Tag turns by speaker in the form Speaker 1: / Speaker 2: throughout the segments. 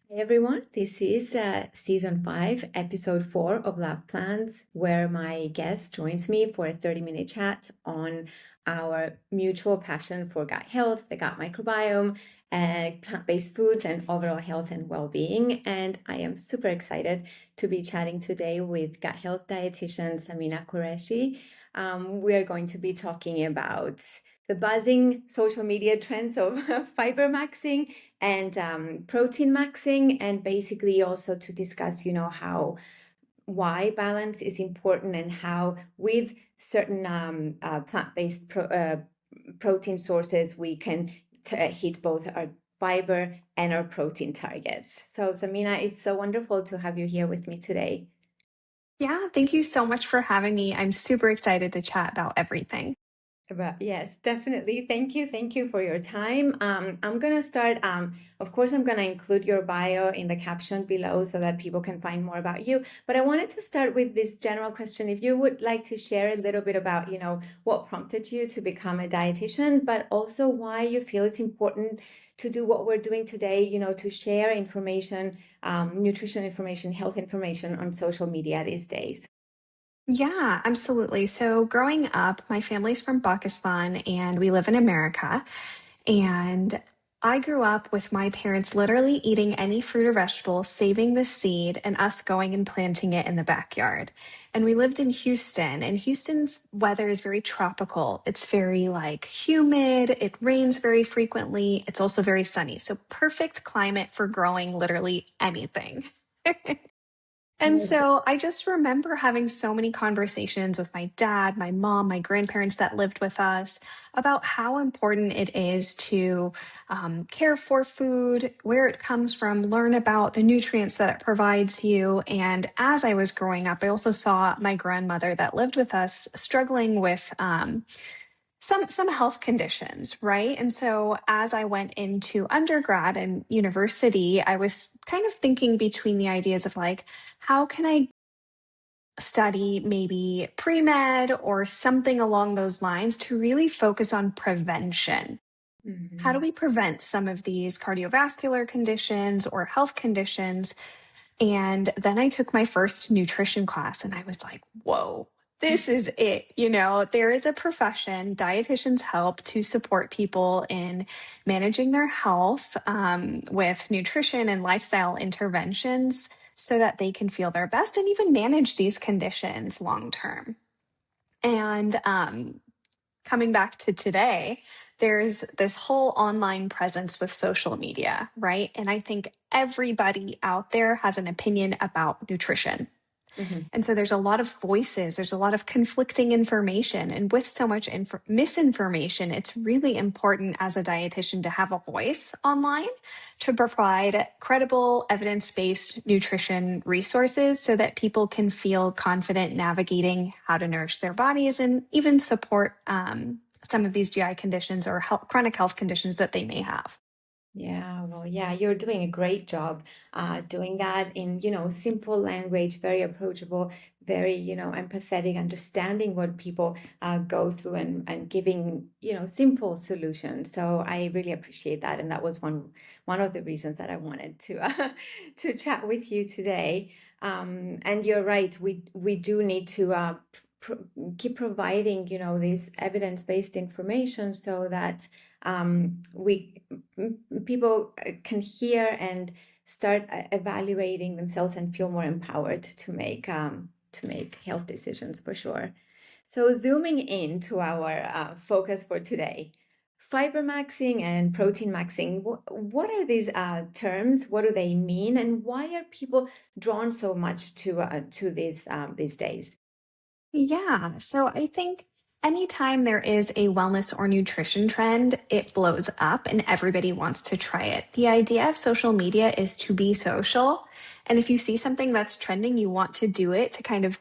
Speaker 1: Hey everyone, this is season 5, episode 4 of Love Plans, where my guest joins me for a 30-minute chat on our mutual passion for gut health, the gut microbiome, and plant-based foods, and overall health and well-being. And I am super excited to be chatting today with gut health dietitian Samina Qureshi. We are going to be talking about the buzzing social media trends of fibermaxxing and protein maxing, and basically also to discuss, why balance is important and how with certain plant-based protein sources we can hit both our fiber and our protein targets. So Samina, it's so wonderful to have you here with me today.
Speaker 2: Yeah, thank you so much for having me. I'm super excited to chat about everything.
Speaker 1: Yes, definitely. Thank you. Thank you for your time. I'm gonna start. Of course, I'm gonna include your bio in the caption below so that people can find more about you. But I wanted to start with this general question. If you would like to share a little bit about, what prompted you to become a dietitian, but also why you feel it's important to do what we're doing today, to share information, nutrition information, health information on social media these days.
Speaker 2: Yeah, absolutely. So, growing up, my family's from Pakistan and we live in America. And I grew up with my parents literally eating any fruit or vegetable, saving the seed, and us going and planting it in the backyard. And we lived in Houston, and Houston's weather is very tropical. It's very humid, it rains very frequently, it's also very sunny. So, perfect climate for growing literally anything. And so I just remember having so many conversations with my dad, my mom, my grandparents that lived with us about how important it is to care for food, where it comes from, learn about the nutrients that it provides you. And as I was growing up, I also saw my grandmother that lived with us struggling with some health conditions, right? And so as I went into undergrad and university, I was kind of thinking between the ideas of how can I study maybe pre-med or something along those lines to really focus on prevention. How do
Speaker 1: Mhm.
Speaker 2: we prevent some of these cardiovascular conditions or health conditions? And then I took my first nutrition class and I was like, whoa, this is it. There is a profession, dietitians help to support people in managing their health with nutrition and lifestyle interventions so that they can feel their best and even manage these conditions long term. And coming back to today, there's this whole online presence with social media, right? And I think everybody out there has an opinion about nutrition.
Speaker 1: Mhm.
Speaker 2: And so there's a lot of voices, there's a lot of conflicting information. And with so much misinformation, it's really important as a dietitian to have a voice online to provide credible, evidence based nutrition resources so that people can feel confident navigating how to nourish their bodies and even support some of these GI conditions or chronic health conditions that they may have.
Speaker 1: Yeah, well, yeah, you're doing a great job doing that in, simple language, very approachable, very, empathetic, understanding what people go through and giving, simple solutions. So I really appreciate that. And that was one of the reasons that I wanted to to chat with you today. And you're right, we do need to pr keep providing, this evidence-based information so that we people can hear and start evaluating themselves and feel more empowered to make health decisions for sure. So zooming in to our focus for today, fiber maxing and protein maxing. What are these terms? What do they mean? And why are people drawn so much to these days?
Speaker 2: Yeah. So I think anytime there is a wellness or nutrition trend, it blows up and everybody wants to try it. The idea of social media is to be social. And if you see something that's trending, you want to do it to kind of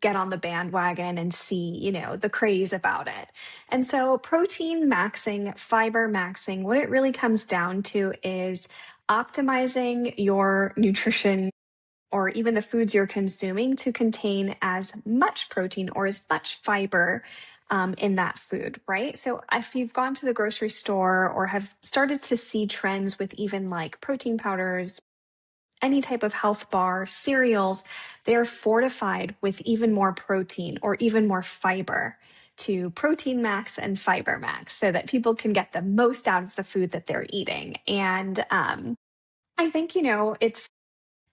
Speaker 2: get on the bandwagon and see, the craze about it. And so protein maxing, fiber maxing, what it really comes down to is optimizing your nutrition or even the foods you're consuming to contain as much protein or as much fiber in that food, right? So if you've gone to the grocery store or have started to see trends with even like protein powders any type of health bar, cereals, they're fortified with even more protein or even more fiber to Protein Max and Fiber Max so that people can get the most out of the food that they're eating. And I think,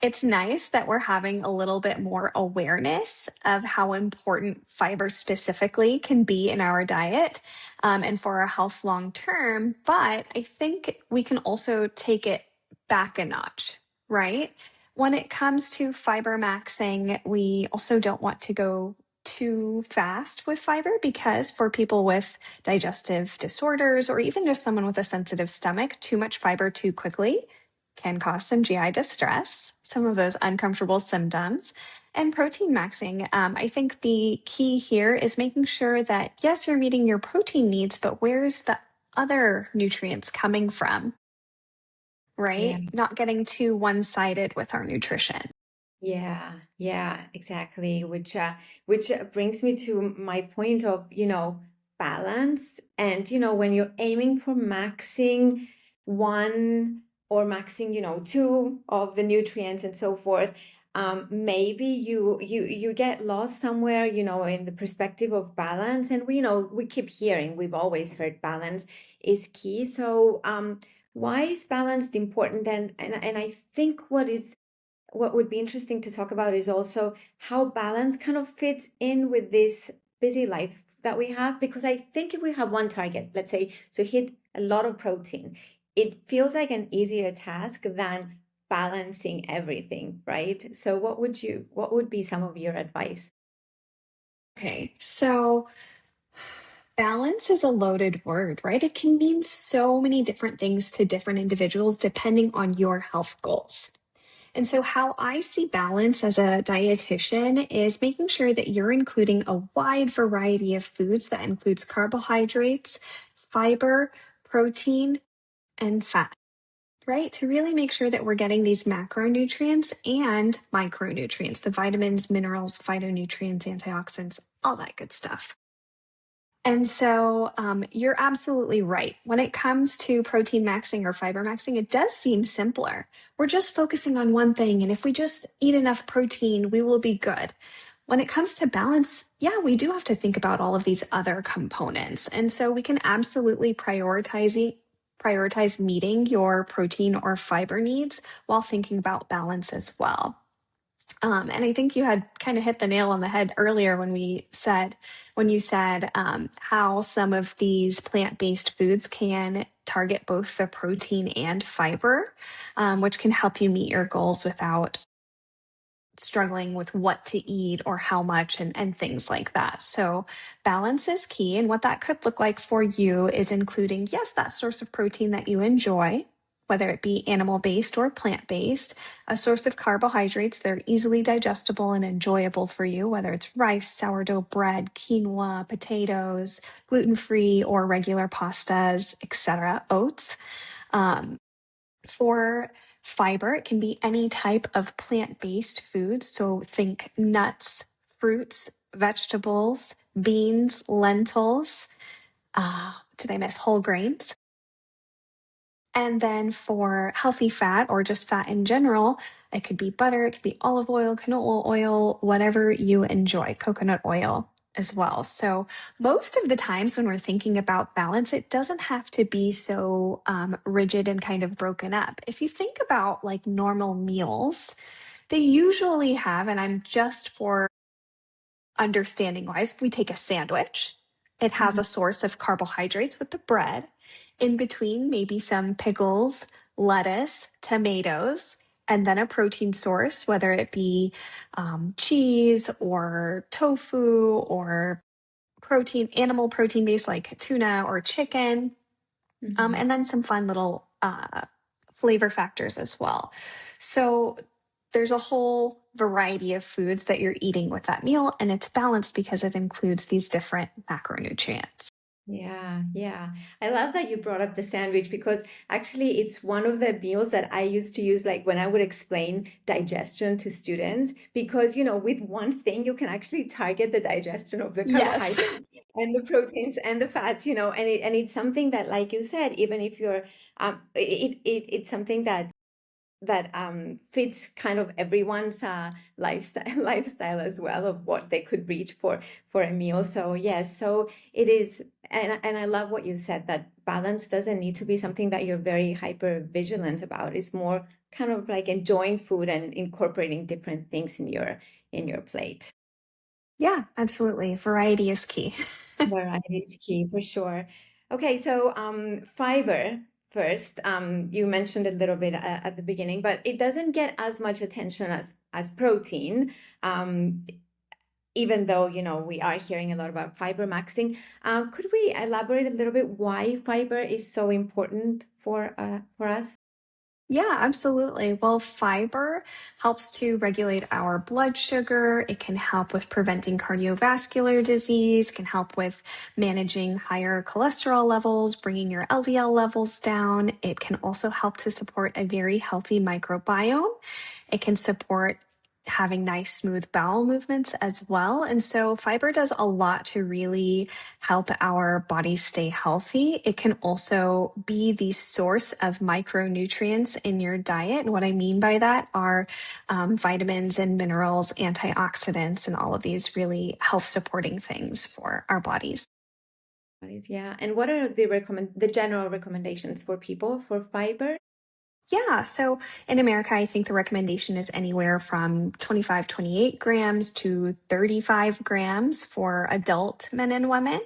Speaker 2: it's nice that we're having a little bit more awareness of how important fiber specifically can be in our diet and for our health long term. But I think we can also take it back a notch, right? When it comes to fiber maxing, we also don't want to go too fast with fiber because for people with digestive disorders or even just someone with a sensitive stomach, too much fiber too quickly can cause some GI distress, some of those uncomfortable symptoms. And protein maxing, I think the key here is making sure that, yes, you're meeting your protein needs, but where's the other nutrients coming from,
Speaker 1: Yeah.
Speaker 2: right? Not getting too one sided with our nutrition.
Speaker 1: Yeah, yeah, exactly. Which brings me to my point of, balance. And, when you're aiming for maxing one or maxing, two of the nutrients and so forth, maybe you get lost somewhere, in the perspective of balance. And we keep hearing, we've always heard balance is key. So, why is balance important? And I think what would be interesting to talk about is also how balance kind of fits in with this busy life that we have. Because I think if we have one target, let's say to hit a lot of protein, it feels like an easier task than balancing everything, right? So what would be some of your advice?
Speaker 2: Okay, so balance is a loaded word, right? It can mean so many different things to different individuals depending on your health goals. And so, how I see balance as a dietitian is making sure that you're including a wide variety of foods that includes carbohydrates, fiber, protein, and fat, right? To really make sure that we're getting these macronutrients and micronutrients, the vitamins, minerals, phytonutrients, antioxidants, all that good stuff. And so you're absolutely right. When it comes to protein maxing or fiber maxing, it does seem simpler. We're just focusing on one thing. And if we just eat enough protein, we will be good. When it comes to balance, yeah, we do have to think about all of these other components. And so we can absolutely prioritize meeting your protein or fiber needs while thinking about balance as well. And I think you had kind of hit the nail on the head earlier when you said how some of these plant-based foods can target both the protein and fiber, which can help you meet your goals without struggling with what to eat or how much and things like that. So balance is key. And what that could look like for you is including, yes, that source of protein that you enjoy, whether it be animal based or plant based, a source of carbohydrates that are easily digestible and enjoyable for you, whether it's rice, sourdough bread, quinoa, potatoes, gluten free or regular pastas, etc., oats. Um, for fiber, it can be any type of plant based food. So think nuts, fruits, vegetables, beans, lentils. Did I miss whole grains? And then for healthy fat or just fat in general, it could be butter, it could be olive oil, canola oil, whatever you enjoy, coconut oil as well. So, most of the times when we're thinking about balance, it doesn't have to be so rigid and kind of broken up. If you think about like normal meals, they usually have, and I'm just for understanding wise, we take a sandwich. It has a
Speaker 1: Mhm.
Speaker 2: source of carbohydrates with the bread. In between, maybe some pickles, lettuce, tomatoes, and then a protein source, whether it be cheese or tofu or protein, animal protein based like tuna or chicken,
Speaker 1: Mhm.
Speaker 2: and then some fun little flavor factors as well. So there's a whole variety of foods that you're eating with that meal, and it's balanced because it includes these different macronutrients.
Speaker 1: Yeah, yeah. I love that you brought up the sandwich because actually it's one of the meals that I used to use like when I would explain digestion to students because with one thing you can actually target the digestion of the
Speaker 2: Yes.
Speaker 1: carbohydrates and the proteins and the fats, and it's something that like you said, even if you're it's something that that fits kind of everyone's lifestyle as well of what they could reach for a meal. So yes, so it is, and I love what you said, that balance doesn't need to be something that you're very hyper vigilant about. It's more kind of like enjoying food and incorporating different things in your plate.
Speaker 2: Yeah, absolutely. Variety is key.
Speaker 1: Variety is key for sure. Okay, so fiber first. You mentioned a little bit at the beginning, but it doesn't get as much attention as protein. Um, Even though, we are hearing a lot about fiber maxing. Could we elaborate a little bit why fiber is so important for us?
Speaker 2: Yeah, absolutely. Well, fiber helps to regulate our blood sugar. It can help with preventing cardiovascular disease, can help with managing higher cholesterol levels, bringing your LDL levels down. It can also help to support a very healthy microbiome. It can support having nice, smooth bowel movements as well. And so, fiber does a lot to really help our bodies stay healthy. It can also be the source of micronutrients in your diet. And what I mean by that are vitamins and minerals, antioxidants, and all of these really health supporting things for our bodies.
Speaker 1: Yeah, and what are the general recommendations for people for fiber?
Speaker 2: Yeah, so in America, I think the recommendation is anywhere from 25, 28 grams to 35 grams for adult men and women.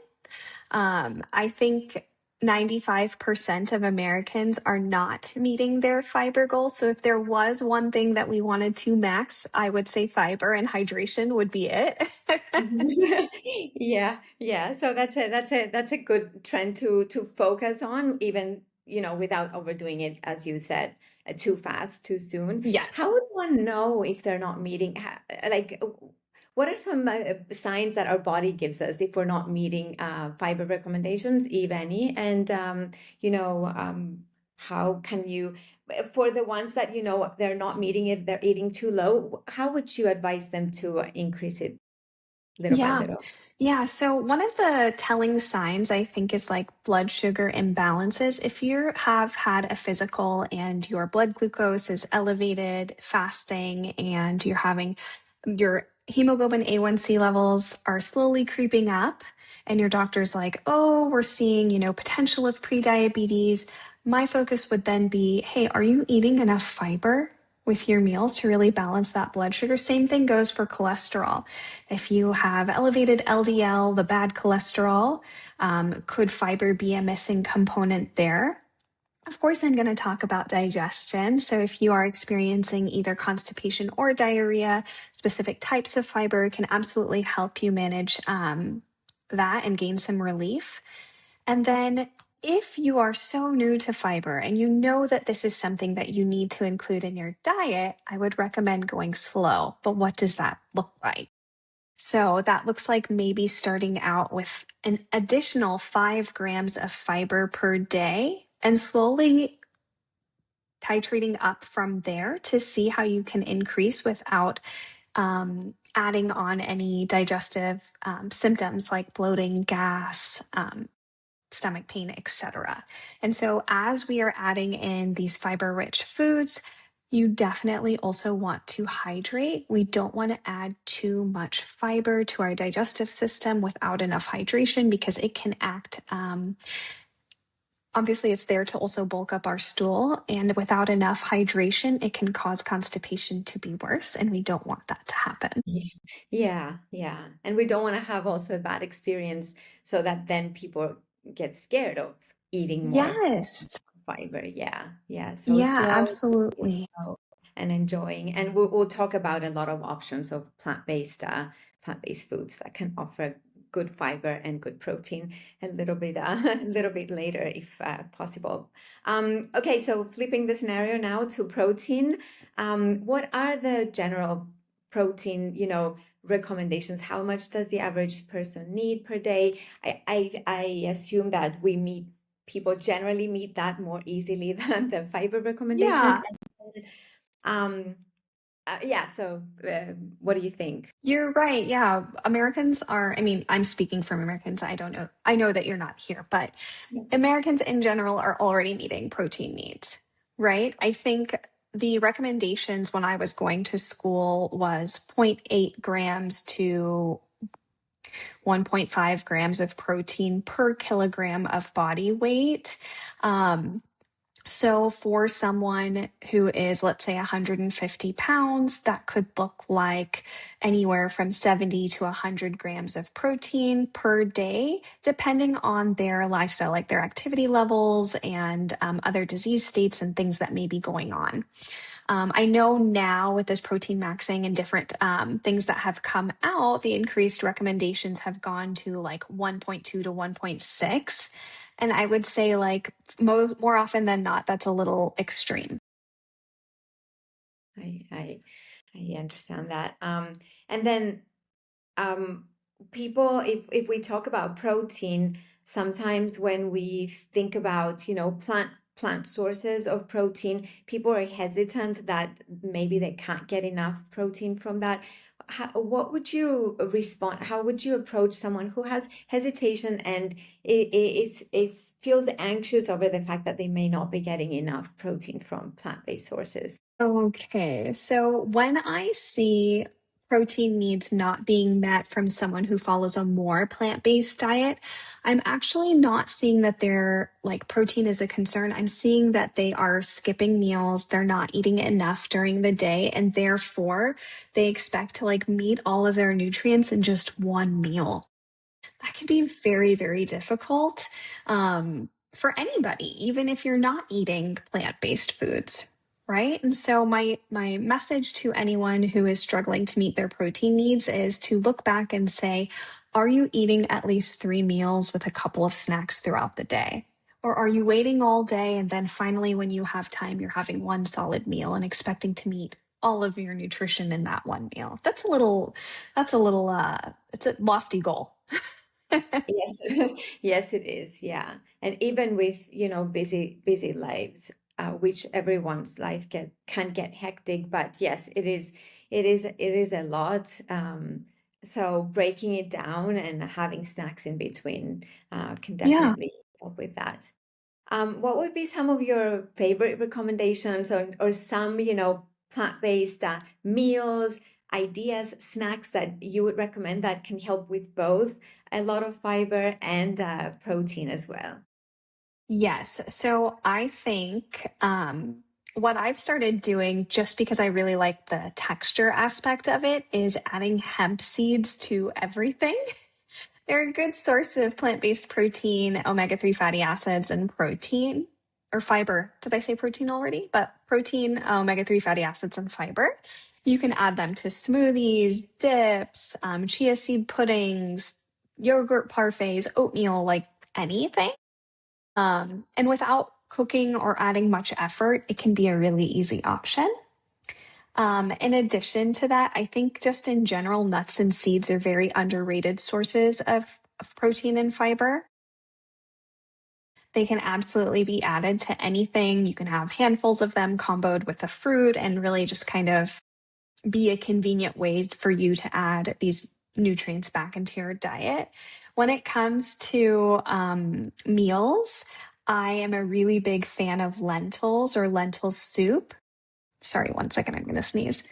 Speaker 2: I think 95% of Americans are not meeting their fiber goals. So if there was one thing that we wanted to max, I would say fiber and hydration would be it.
Speaker 1: Mhm. Yeah, yeah. So that's a good trend to focus on, even, without overdoing it, as you said, too fast, too soon.
Speaker 2: Yes.
Speaker 1: How would one know if they're not meeting, like, what are some signs that our body gives us if we're not meeting fiber recommendations, if any? And how can you, for the ones that they're not meeting it, they're eating too low, how would you advise them to increase it little by
Speaker 2: Yeah.
Speaker 1: little?
Speaker 2: Yeah. So one of the telling signs I think is like blood sugar imbalances. If you have had a physical and your blood glucose is elevated, fasting, and you're having your hemoglobin A1C levels are slowly creeping up, and your doctor's like, oh, we're seeing, potential of prediabetes, my focus would then be, hey, are you eating enough fiber with your meals to really balance that blood sugar? Same thing goes for cholesterol. If you have elevated LDL, the bad cholesterol, could fiber be a missing component there? Of course, I'm going to talk about digestion. So, if you are experiencing either constipation or diarrhea, specific types of fiber can absolutely help you manage that and gain some relief. And then, if you are so new to fiber and you know that this is something that you need to include in your diet, I would recommend going slow. But what does that look like? So that looks like maybe starting out with an additional 5 grams of fiber per day and slowly titrating up from there to see how you can increase without adding on any digestive symptoms like bloating, gas, stomach pain, etc. And so, as we are adding in these fiber rich foods, you definitely also want to hydrate. We don't want to add too much fiber to our digestive system without enough hydration because it can act. Obviously, it's there to also bulk up our stool, and without enough hydration, it can cause constipation to be worse, and we don't want that to happen.
Speaker 1: Yeah, yeah, yeah. And we don't want to have also a bad experience so that then people get scared of eating more
Speaker 2: Yes.
Speaker 1: fiber. Yeah, yeah. So
Speaker 2: Yeah,
Speaker 1: slow,
Speaker 2: absolutely.
Speaker 1: slow and enjoying. And we'll talk about a lot of options of plant-based foods that can offer good fiber and good protein a little bit a little bit later if possible. Okay, so flipping the scenario now to protein. What are the general protein, recommendations? How much does the average person need per day? I assume that people generally meet that more easily than the fiber recommendation.
Speaker 2: Yeah.
Speaker 1: Um, yeah, so what do you think?
Speaker 2: You're right. Yeah. Americans are, I mean, I'm speaking from Americans. I don't know. I know that you're not here, but
Speaker 1: Yeah.
Speaker 2: Americans in general are already meeting protein needs, right? I think the recommendations when I was going to school was zero point 0.8 grams to 1.5 grams of protein per kilogram of body weight. Um, so, for someone who is, let's say, 150 pounds, that could look like anywhere from 70 to 100 grams of protein per day, depending on their lifestyle, like their activity levels and other disease states and things that may be going on. I know now with this protein maxing and different things that have come out, the increased recommendations have gone to like 1.2 to 1.6. And I would say, like, more often than not, that's a little extreme.
Speaker 1: I I I understand that. And then um, people, if we talk about protein, sometimes when we think about, plant sources of protein, people are hesitant that maybe they can't get enough protein from that. What would you respond? How would you approach someone who has hesitation and is feels anxious over the fact that they may not be getting enough protein from plant-based sources?
Speaker 2: Okay, so when I see protein needs not being met from someone who follows a more plant-based diet, I'm actually not seeing that their like protein is a concern. I'm seeing that they are skipping meals, they're not eating enough during the day, and therefore they expect to like meet all of their nutrients in just one meal. That can be very, very difficult for anybody, even if you're not eating plant-based foods, right? And so my message to anyone who is struggling to meet their protein needs is to look back and say, are you eating at least 3 meals with a couple of snacks throughout the day? Or are you waiting all day and then finally, when you have time, you're having one solid meal and expecting to meet all of your nutrition in that one meal? It's a lofty goal.
Speaker 1: Yes, yes, it is. Yeah. And even with, busy lives, which everyone's life can get hectic, but yes, it is a lot. So breaking it down and having snacks in between, can
Speaker 2: Yeah.
Speaker 1: definitely help with that. What would be some of your favorite recommendations or some, plant-based meals, ideas, snacks that you would recommend that can help with both a lot of fiber and protein as well?
Speaker 2: Yes. So I think what I've started doing, just because I really like the texture aspect of it, is adding hemp seeds to everything. They're a good source of plant-based protein, omega-3 fatty acids, and protein or fiber. Did I say protein already? But protein, omega-3 fatty acids, and fiber. You can add them to smoothies, dips, chia seed puddings, yogurt parfaits, oatmeal, like anything. And without cooking or adding much effort, it can be a really easy option. In addition to that, I think just in general, nuts and seeds are very underrated sources of protein and fiber. They can absolutely be added to anything. You can have handfuls of them comboed with a fruit and really just kind of be a convenient way for you to add these nutrients back into your diet. When it comes to meals, I am a really big fan of lentils or lentil soup. Sorry, one second, I'm going to sneeze.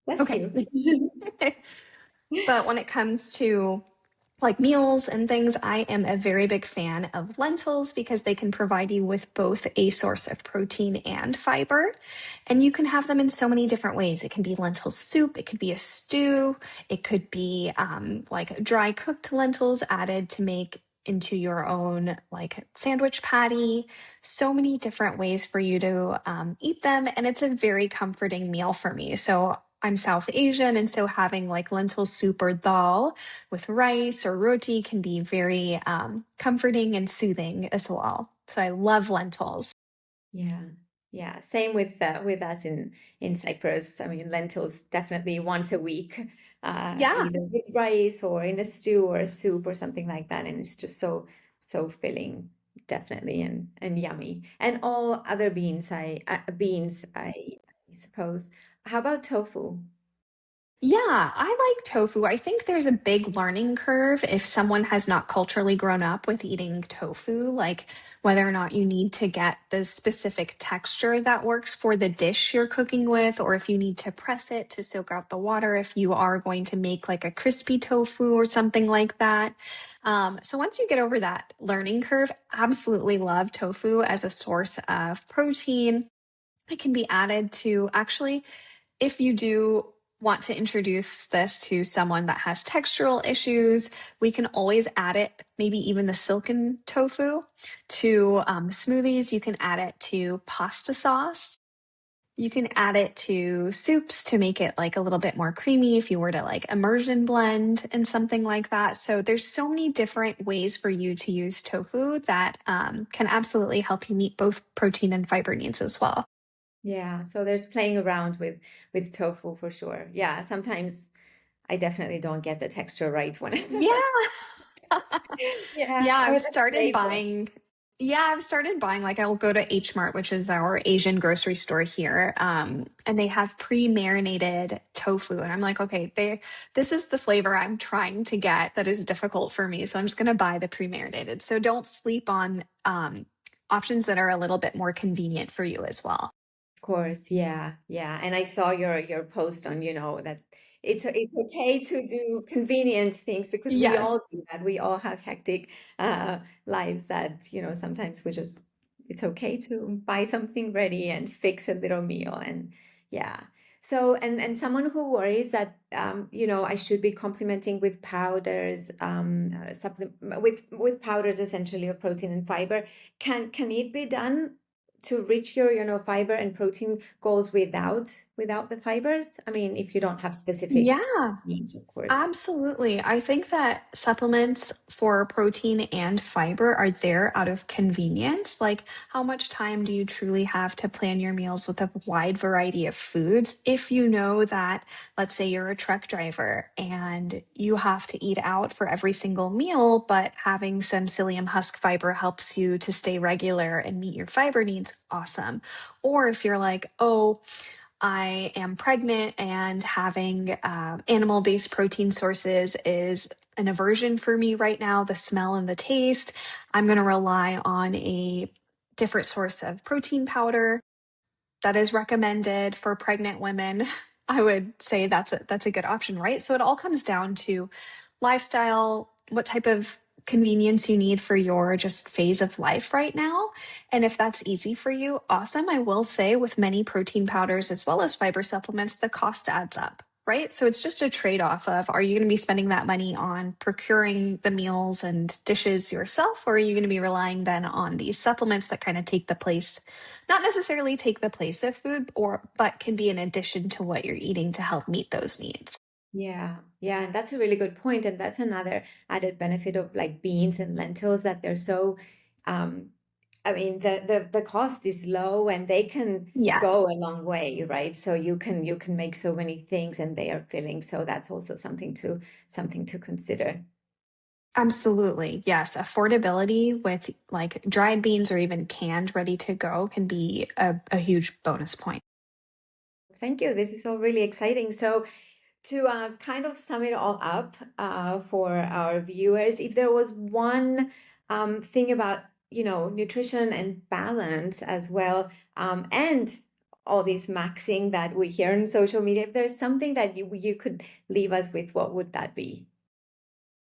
Speaker 1: Bless
Speaker 2: Okay.
Speaker 1: you.
Speaker 2: But when it comes to like meals and things, I am a very big fan of lentils because they can provide you with both a source of protein and fiber. And you can have them in so many different ways. It can be lentil soup, it could be a stew, it could be like dry cooked lentils added to make into your own like sandwich patty. So many different ways for you to eat them. And it's a very comforting meal for me. So I'm South Asian, and so having like lentil soup or dal with rice or roti can be very comforting and soothing as well. So I love lentils.
Speaker 1: Yeah, yeah. Same with us in Cyprus. I mean, lentils definitely once a week,
Speaker 2: Yeah.
Speaker 1: either with rice or in a stew or a soup or something like that, and it's just so filling, definitely, and yummy. And all other beans, I suppose. How about tofu?
Speaker 2: Yeah, I like tofu. I think there's a big learning curve if someone has not culturally grown up with eating tofu, like whether or not you need to get the specific texture that works for the dish you're cooking with, or if you need to press it to soak out the water, if you are going to make like a crispy tofu or something like that. So once you get over that learning curve, absolutely love tofu as a source of protein. It can be added to actually if you do want to introduce this to someone that has textural issues, we can always add it, maybe even the silken tofu, to smoothies. You can add it to pasta sauce. You can add it to soups to make it like a little bit more creamy if you were to like immersion blend and something like that. So there's so many different ways for you to use tofu that can absolutely help you meet both protein and fiber needs as well.
Speaker 1: Yeah, so there's playing around with tofu for sure. Yeah, sometimes I definitely don't get the texture right when
Speaker 2: Yeah.
Speaker 1: yeah,
Speaker 2: Yeah,
Speaker 1: or the flavor.
Speaker 2: I've started buying like I'll go to H Mart, which is our Asian grocery store here. And they have pre-marinated tofu. And I'm like, okay, this is the flavor I'm trying to get that is difficult for me. So I'm just gonna buy the pre-marinated. So don't sleep on options that are a little bit more convenient for you as well.
Speaker 1: Of course, yeah, yeah. And I saw your post on, that it's okay to do convenient things because we
Speaker 2: Yes.
Speaker 1: all do that. We all have hectic lives that, sometimes it's okay to buy something ready and fix a little meal and yeah. So and someone who worries that I should be complementing with powders, with powders essentially of protein and fiber, can it be done to reach your, fiber and protein goals without the fibers? I mean, if you don't have specific
Speaker 2: Yeah.
Speaker 1: needs, of course.
Speaker 2: Absolutely. I think that supplements for protein and fiber are there out of convenience. Like, how much time do you truly have to plan your meals with a wide variety of foods? If you know that, let's say you're a truck driver and you have to eat out for every single meal, but having some psyllium husk fiber helps you to stay regular and meet your fiber needs, awesome. Or if you're like, oh, I am pregnant and having animal based protein sources is an aversion for me right now, the smell and the taste. I'm going to rely on a different source of protein powder that is recommended for pregnant women. I would say that's a good option, right? So it all comes down to lifestyle, what type of convenience you need for your just phase of life right now. And if that's easy for you, awesome. I will say with many protein powders as well as fiber supplements, the cost adds up. Right. So it's just a trade off of are you going to be spending that money on procuring the meals and dishes yourself, or are you going to be relying then on these supplements that kind of take the place, not necessarily take the place of food, but can be an addition to what you're eating to help meet those needs.
Speaker 1: Yeah, yeah, and that's a really good point. And that's another added benefit of like beans and lentils that they're so um I mean the cost is low and they can
Speaker 2: Yes.
Speaker 1: go a long way, right? So you can make so many things and they are filling. So that's also something to consider.
Speaker 2: Absolutely. Yes. Affordability with like dried beans or even canned ready to go can be a huge bonus point.
Speaker 1: Thank you. This is all really exciting. So to kind of sum it all up for our viewers, if there was one thing about, nutrition and balance as well, and all this maxing that we hear on social media, if there's something that you could leave us with, what would that be?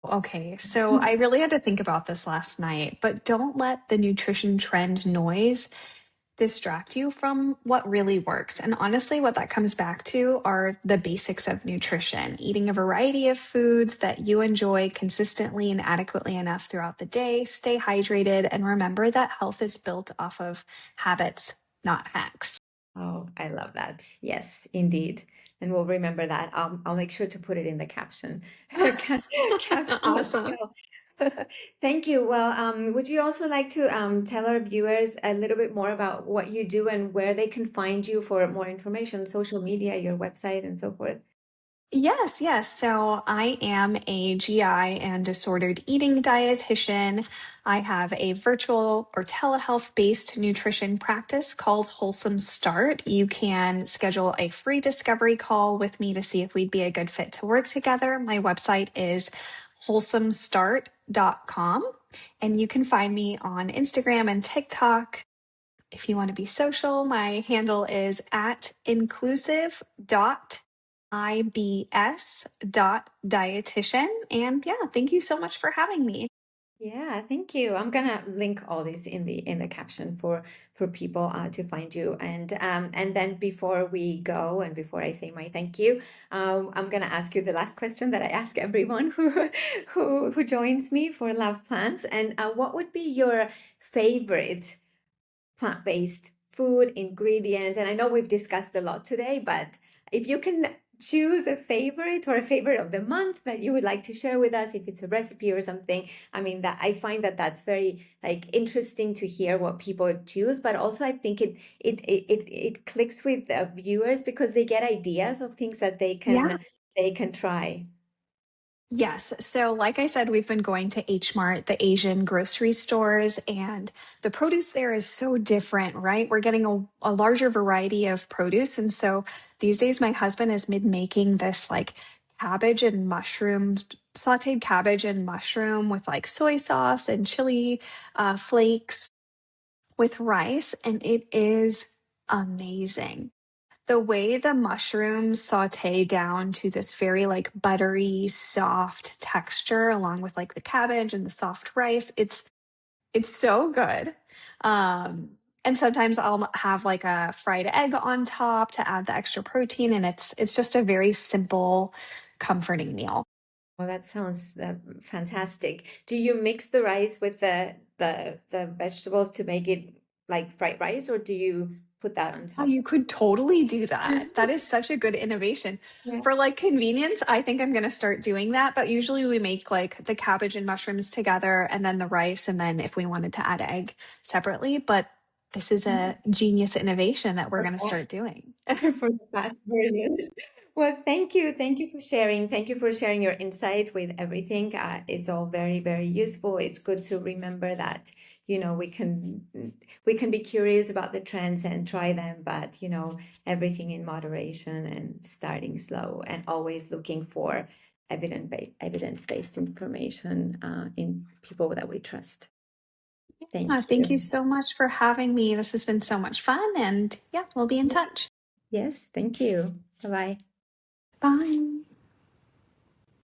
Speaker 2: Okay, so I really had to think about this last night, but don't let the nutrition trend noise distract you from what really works. And honestly, what that comes back to are the basics of nutrition, eating a variety of foods that you enjoy consistently and adequately enough throughout the day, stay hydrated, and remember that health is built off of habits, not hacks.
Speaker 1: Oh, I love that. Yes, indeed. And we'll remember that. I'll make sure to put it in the caption, caption as
Speaker 2: Awesome.
Speaker 1: well. Thank you. Well, would you also like to tell our viewers a little bit more about what you do and where they can find you for more information, social media, your website, and so forth?
Speaker 2: Yes, yes. So I am a GI and disordered eating dietitian. I have a virtual or telehealth based nutrition practice called Wholesome Start. You can schedule a free discovery call with me to see if we'd be a good fit to work together. My website is wholesomestart.com, and you can find me on Instagram and TikTok. If you want to be social, my handle is at inclusive.ibs.dietitian. And yeah, thank you so much for having me.
Speaker 1: Yeah, thank you. I'm gonna link all this in the caption for people to find you. And then before we go and before I say my thank you, I'm gonna ask you the last question that I ask everyone who who joins me for Love Plants. And what would be your favorite plant-based food ingredient? And I know we've discussed a lot today, but if you can choose a favorite or a favorite of the month that you would like to share with us, if it's a recipe or something, I mean, that I find that that's very like interesting to hear what people choose, but also I think it clicks with the viewers because they get ideas of things that
Speaker 2: Yeah.
Speaker 1: they can try.
Speaker 2: Yes. So, like I said, we've been going to H Mart, the Asian grocery stores, and the produce there is so different, right? We're getting a larger variety of produce. And so these days, my husband has been making this like cabbage and mushroom, sauteed cabbage and mushroom with like soy sauce and chili flakes with rice. And it is amazing. The way the mushrooms saute down to this very like buttery, soft texture, along with like the cabbage and the soft rice, it's so good. Um, and sometimes I'll have like a fried egg on top to add the extra protein, and it's just a very simple, comforting meal.
Speaker 1: Well, that sounds fantastic. Do you mix the rice with the vegetables to make it like fried rice, or do you put that on
Speaker 2: Oh,
Speaker 1: top?
Speaker 2: you could totally do that. That is such a good innovation.
Speaker 1: Yeah.
Speaker 2: For like convenience, I think I'm going to start doing that. But usually we make like the cabbage and mushrooms together and then the rice. And then if we wanted to add egg separately. But this is a genius innovation that we're
Speaker 1: For
Speaker 2: going to
Speaker 1: fast,
Speaker 2: start doing.
Speaker 1: for the fast version. Well, thank you. Thank you for sharing. Thank you for sharing your insight with everything. It's all very, very useful. It's good to remember that, we can be curious about the trends and try them, but everything in moderation and starting slow and always looking for evidence-based information in people that we trust. Thank
Speaker 2: Thank you
Speaker 1: you.
Speaker 2: so much for having me. This has been so much fun. And yeah, we'll be in touch.
Speaker 1: Yes, thank you. Bye-bye.
Speaker 2: Bye.